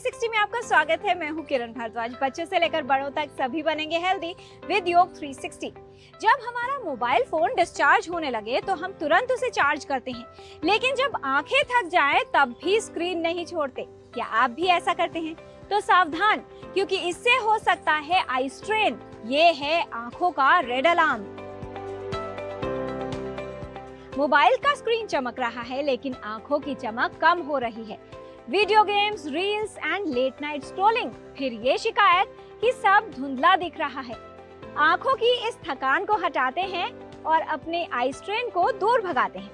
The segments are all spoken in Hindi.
360 में आपका स्वागत है। मैं हूं किरण भारद्वाज। बच्चों से लेकर बड़ों तक सभी बनेंगे हेल्दी विद योग 360। जब हमारा मोबाइल फोन डिस्चार्ज होने लगे तो हम तुरंत उसे चार्ज करते हैं, लेकिन जब आंखें थक जाएं तब भी स्क्रीन नहीं छोड़ते। क्या आप भी ऐसा करते हैं? तो सावधान, क्योंकि इससे हो सकता है आई स्ट्रेन। ये है आंखों का रेड अलार्म। मोबाइल का स्क्रीन चमक रहा है, लेकिन आंखों की चमक कम हो रही है। Video games, reels and let night scrolling. फिर ये शिकायत कि सब धुंधला दिख रहा है। आंखों की इस थकान को हटाते हैं और अपने आई स्ट्रेन को दूर भगाते हैं।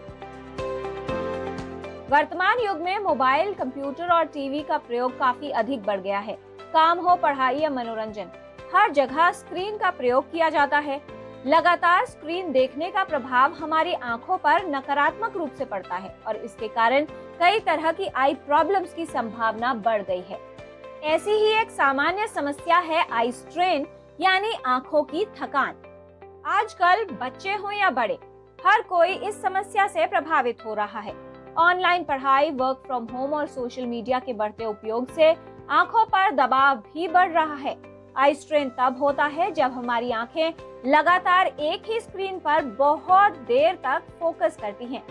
वर्तमान युग में मोबाइल, कंप्यूटर और टीवी का प्रयोग काफी अधिक बढ़ गया है। काम हो, पढ़ाई या मनोरंजन, हर जगह स्क्रीन का प्रयोग किया जाता है। लगातार स्क्रीन देखने का प्रभाव हमारी आंखों पर नकारात्मक रूप से पड़ता है और इसके कारण कई तरह की आई प्रॉब्लम्स की संभावना बढ़ गई है। ऐसी ही एक सामान्य समस्या है आई स्ट्रेन, यानी आंखों की थकान। आजकल बच्चे हो या बड़े, हर कोई इस समस्या से प्रभावित हो रहा है। ऑनलाइन पढ़ाई, वर्क फ्रॉम होम और सोशल मीडिया के बढ़ते उपयोग से आंखों पर दबाव भी बढ़ रहा है। आई स्ट्रेन तब होता है जब हमारी आंखें लगातार एक ही स्क्रीन पर बहुत देर तक फोकस करती हैं।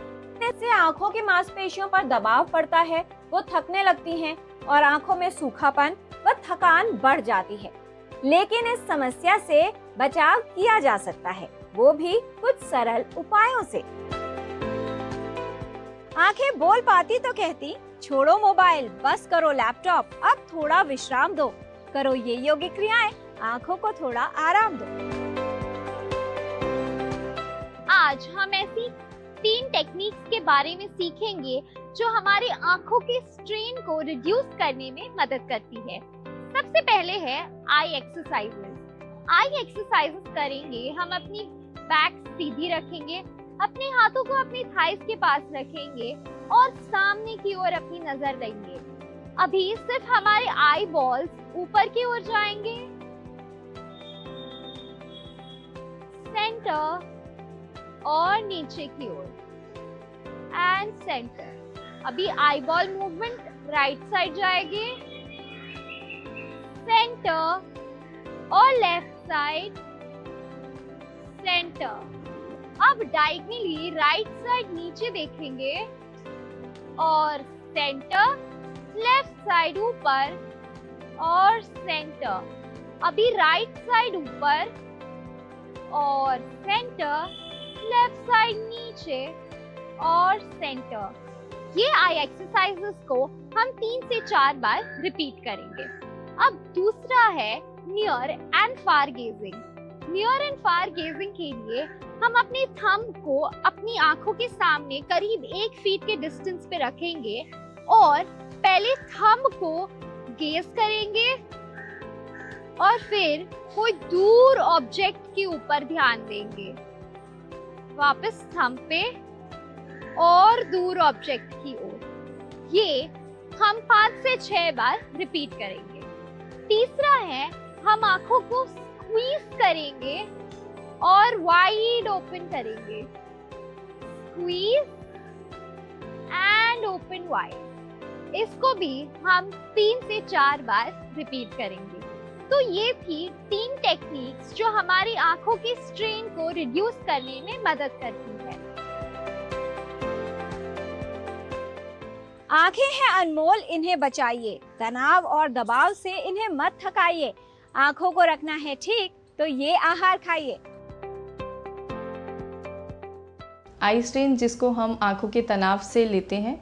इससे आंखों की मांसपेशियों पर दबाव पड़ता है, वो थकने लगती हैं और आंखों में सूखापन व थकान बढ़ जाती है। लेकिन इस समस्या से बचाव किया जा सकता है, वो भी कुछ सरल उपायों से। आंखें बोल पाती तो कहती, छोड़ो मोबाइल, बस करो लैपटॉप, अब थोड़ा विश्राम दो। करो ये योगिक क्रियाएं, आंखों को थोड़ा आराम दो। आज हम ऐसी 3 टेक्निक्स के बारे में सीखेंगे जो हमारी आंखों के स्ट्रेन को रिड्यूस करने में मदद करती है। सबसे पहले है आई एक्सरसाइजेस। आई एक्सरसाइजेस करेंगे हम अपनी बैक सीधी रखेंगे, अपने हाथों को अपनी थाइस के पास रखेंगे और सामने की ओर अपनी नजर देंगे। अभी सिर्फ हमारे आई बॉल्स ऊपर की ओर जाएंगे, सेंटर और नीचे की ओर एंड सेंटर। अभी eye ball movement right side जाएगी, सेंटर और लेफ्ट साइड, सेंटर। अब डायगोनली राइट साइड नीचे देखेंगे और सेंटर, लेफ्ट साइड ऊपर और सेंटर। अभी राइट साइड ऊपर और सेंटर, लेफ्ट साइड नीचे और सेंटर। ये आई एक्सरसाइजेस को हम 3 से 4 बार रिपीट करेंगे। अब दूसरा है near and far gazing. Near and far gazing के लिए हम अपने थंब को अपनी आंखों के सामने करीब 1 फीट के डिस्टेंस पे रखेंगे और पहले थंब को गेज करेंगे और फिर कोई दूर ऑब्जेक्ट के ऊपर ध्यान देंगे। वापस थंब पे और दूर ऑब्जेक्ट की ओर। ये हम 5 से 6 बार रिपीट करेंगे। तीसरा है हम आंखों को स्क्वीज करेंगे और वाइड ओपन करेंगे। Squeeze and open wide. इसको भी हम 3 से 4 बार रिपीट करेंगे। तो ये थी 3 टेक्निक्स जो हमारी आंखों के स्ट्रेन को रिड्यूस करने में मदद करती है। आंखें हैं अनमोल, इन्हें बचाइए। तनाव और दबाव से इन्हें मत थकाइए। आंखों को रखना है ठीक तो ये आहार खाइए। आई स्ट्रेन, जिसको हम आंखों के तनाव से लेते हैं,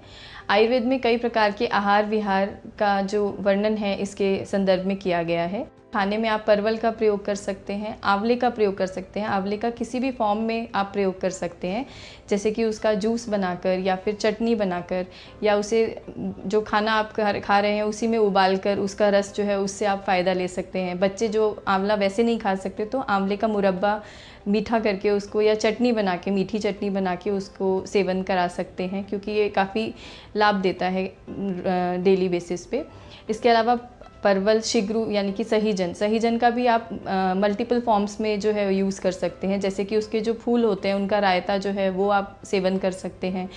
आयुर्वेद में कई प्रकार के आहार विहार का जो वर्णन है इसके संदर्भ में किया गया है। खाने में आप परवल का प्रयोग कर सकते हैं, आंवले का प्रयोग कर सकते हैं। आंवले का किसी भी फॉर्म में आप प्रयोग कर सकते हैं, जैसे कि उसका जूस बनाकर या फिर चटनी बनाकर, या उसे जो खाना आप खा रहे हैं उसी में उबालकर उसका रस जो है उससे आप फ़ायदा ले सकते हैं। बच्चे जो आंवला वैसे नहीं खा सकते तो आंवले का मुरब्बा मीठा करके उसको, या चटनी बना के, मीठी चटनी बना के उसको सेवन करा सकते हैं, क्योंकि ये काफ़ी लाभ देता है डेली बेसिस पे। इसके अलावा परवल, शिगरू यानी कि सहीजन का भी आप मल्टीपल फॉर्म्स में जो है यूज़ कर सकते हैं, जैसे कि उसके जो फूल होते हैं उनका रायता जो है वो आप सेवन कर सकते हैं।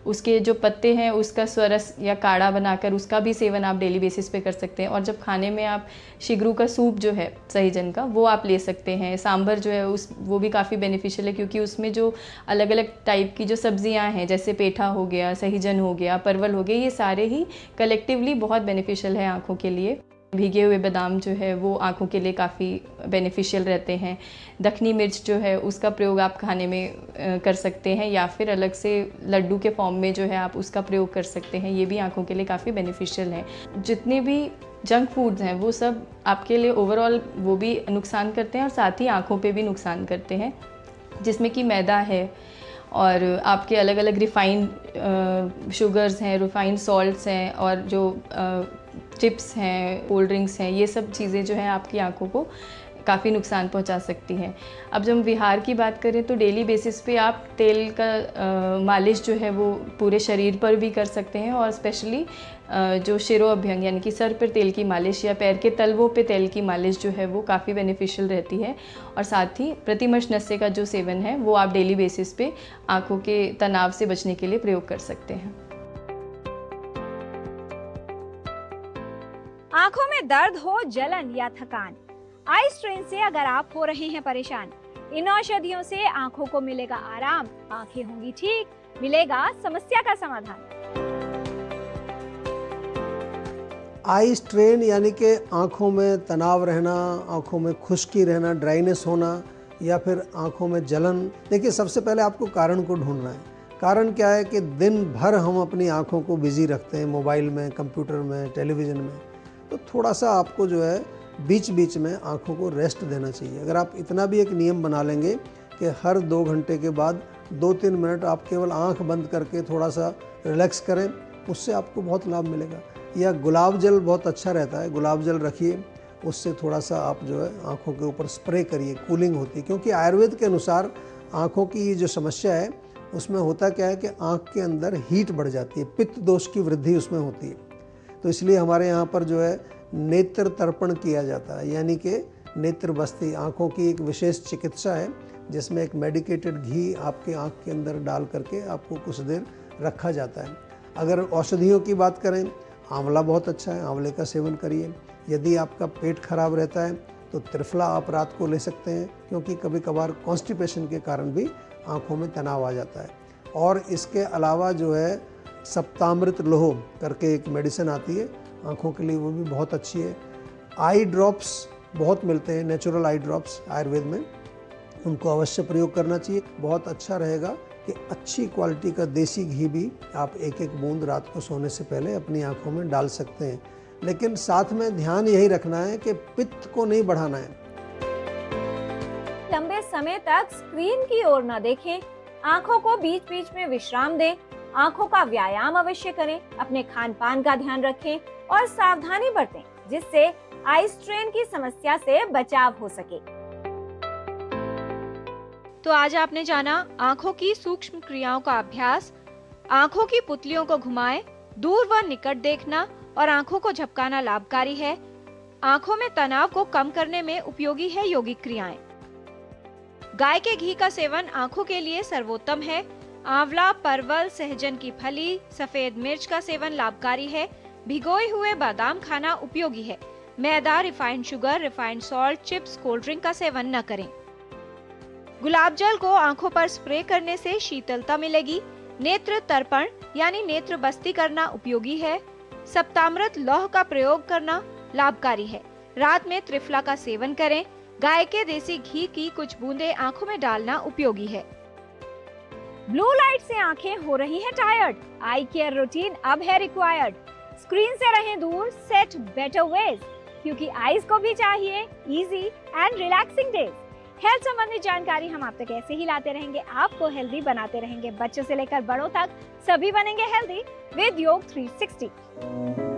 उसके जो पत्ते हैं उसका स्वरस या काढ़ा बनाकर उसका भी सेवन आप डेली बेसिस पे कर सकते हैं। और जब खाने में आप शिगरू का सूप जो है सहीजन का वो आप ले सकते हैं। सांभर जो है वो भी काफ़ी बेनिफिशियल है, क्योंकि उसमें जो अलग अलग टाइप की जो सब्जियां हैं, जैसे पेठा हो गया, सहीजन हो गया, परवल हो गया, ये सारे ही कलेक्टिवली बहुत बेनिफिशियल है आँखों के लिए। भीगे हुए बादाम जो है वो आँखों के लिए काफ़ी बेनिफिशियल रहते हैं। दखनी मिर्च जो है उसका प्रयोग आप खाने में कर सकते हैं, या फिर अलग से लड्डू के फॉर्म में जो है आप उसका प्रयोग कर सकते हैं। ये भी आँखों के लिए काफ़ी बेनिफिशियल है। जितने भी जंक फूड्स हैं वो सब आपके लिए ओवरऑल वो भी नुकसान करते हैं और साथ ही आँखों पे भी नुकसान करते हैं, जिसमें कि मैदा है और आपके अलग अलग रिफ़ाइंड शुगर्स हैं, रिफ़ाइंड सॉल्ट्स हैं, और जो चिप्स हैं, कोल्ड ड्रिंक्स हैं, ये सब चीज़ें जो है आपकी आंखों को काफ़ी नुकसान पहुंचा सकती हैं। अब जब हम विहार की बात करें तो डेली बेसिस पे आप तेल का मालिश जो है वो पूरे शरीर पर भी कर सकते हैं, और स्पेशली जो शिरो अभ्यंग यानी कि सर पर तेल की मालिश या पैर के तलवों पे तेल की मालिश जो है वो काफ़ी बेनिफिशियल रहती है। और साथ ही प्रतिमर्श नस्से का जो सेवन है वो आप डेली बेसिस पे आँखों के तनाव से बचने के लिए प्रयोग कर सकते हैं। आंखों में दर्द हो, जलन या थकान, आई स्ट्रेन से अगर आप हो रहे हैं परेशान, इन औषधियों से आंखों को मिलेगा आराम, आंखें होंगी ठीक, मिलेगा समस्या का समाधान। आई स्ट्रेन यानी कि आँखों में तनाव रहना, आँखों में खुश्की रहना, ड्राइनेस होना, या फिर आँखों में जलन। देखिए, सबसे पहले आपको कारण को ढूंढना है। कारण क्या है कि दिन भर हम अपनी आँखों को बिजी रखते हैं, मोबाइल में, कंप्यूटर में, टेलीविज़न में। तो थोड़ा सा आपको जो है बीच बीच में आँखों को रेस्ट देना चाहिए। अगर आप इतना भी एक नियम बना लेंगे कि हर 2 घंटे के बाद 2-3 मिनट आप केवल आँख बंद करके थोड़ा सा रिलैक्स करें, उससे आपको बहुत लाभ मिलेगा। या गुलाब जल बहुत अच्छा रहता है, गुलाब जल रखिए, उससे थोड़ा सा आप जो है आँखों के ऊपर स्प्रे करिए, कूलिंग होती है। क्योंकि आयुर्वेद के अनुसार आँखों की जो समस्या है उसमें होता क्या है कि आँख के अंदर हीट बढ़ जाती है, पित्त दोष की वृद्धि उसमें होती है। तो इसलिए हमारे यहाँ पर जो है नेत्र तर्पण किया जाता है, यानी कि नेत्र बस्ती, आँखों की एक विशेष चिकित्सा है जिसमें एक मेडिकेटेड घी आपके आँख के अंदर डाल करके आपको कुछ देर रखा जाता है। अगर औषधियों की बात करें, आंवला बहुत अच्छा है, आंवले का सेवन करिए। यदि आपका पेट खराब रहता है तो त्रिफला आप रात को ले सकते हैं, क्योंकि कभी कभार कॉन्स्टिपेशन के कारण भी आँखों में तनाव आ जाता है। और इसके अलावा जो है सप्तामृत लोह करके एक मेडिसिन आती है आँखों के लिए, वो भी बहुत अच्छी है। आई ड्रॉप्स बहुत मिलते हैं, नेचुरल आई ड्रॉप्स आयुर्वेद में, उनको अवश्य प्रयोग करना चाहिए। बहुत अच्छा रहेगा कि अच्छी क्वालिटी का देसी घी भी आप 1-1 बूंद रात को सोने से पहले अपनी आँखों में डाल सकते हैं। लेकिन साथ में ध्यान यही रखना है कि पित्त को नहीं बढ़ाना है। लंबे समय तक स्क्रीन की ओर न देखें, आंखों को बीच बीच में विश्राम दें, आंखों का व्यायाम अवश्य करें, अपने खान पान का ध्यान रखें और सावधानी बरतें, जिससे आई स्ट्रेन की समस्या से बचाव हो सके। तो आज आपने जाना आंखों की सूक्ष्म क्रियाओं का अभ्यास, आंखों की पुतलियों को घुमाएं, दूर व निकट देखना और आंखों को झपकाना लाभकारी है। आंखों में तनाव को कम करने में उपयोगी है योगिक क्रियाएं। गाय के घी का सेवन आंखों के लिए सर्वोत्तम है। आंवला, परवल, सहजन की फली, सफेद मिर्च का सेवन लाभकारी है। भिगोए हुए बादाम खाना उपयोगी है। मैदा, refined sugar, refined salt, chips, cold drink का सेवन न करें। गुलाब जल को आंखों पर स्प्रे करने से शीतलता मिलेगी। नेत्र तर्पण यानी नेत्र बस्ती करना उपयोगी है। सप्तामृत लौह का प्रयोग करना लाभकारी है। रात में त्रिफला का सेवन करें। गाय के देसी घी की कुछ बूंदें आंखों में डालना उपयोगी है। ब्लू लाइट से आंखें हो रही हैं टायर्ड, आई केयर रूटीन अब है रिक्वायर्ड। स्क्रीन से रहें दूर, सेट बेटर वेज, क्योंकि आईज को भी चाहिए easy and relaxing days. Health संबंधी जानकारी हम आप तक ऐसे ही लाते रहेंगे, आपको हेल्दी बनाते रहेंगे। बच्चों से लेकर बड़ों तक सभी बनेंगे हेल्दी विद योग 360।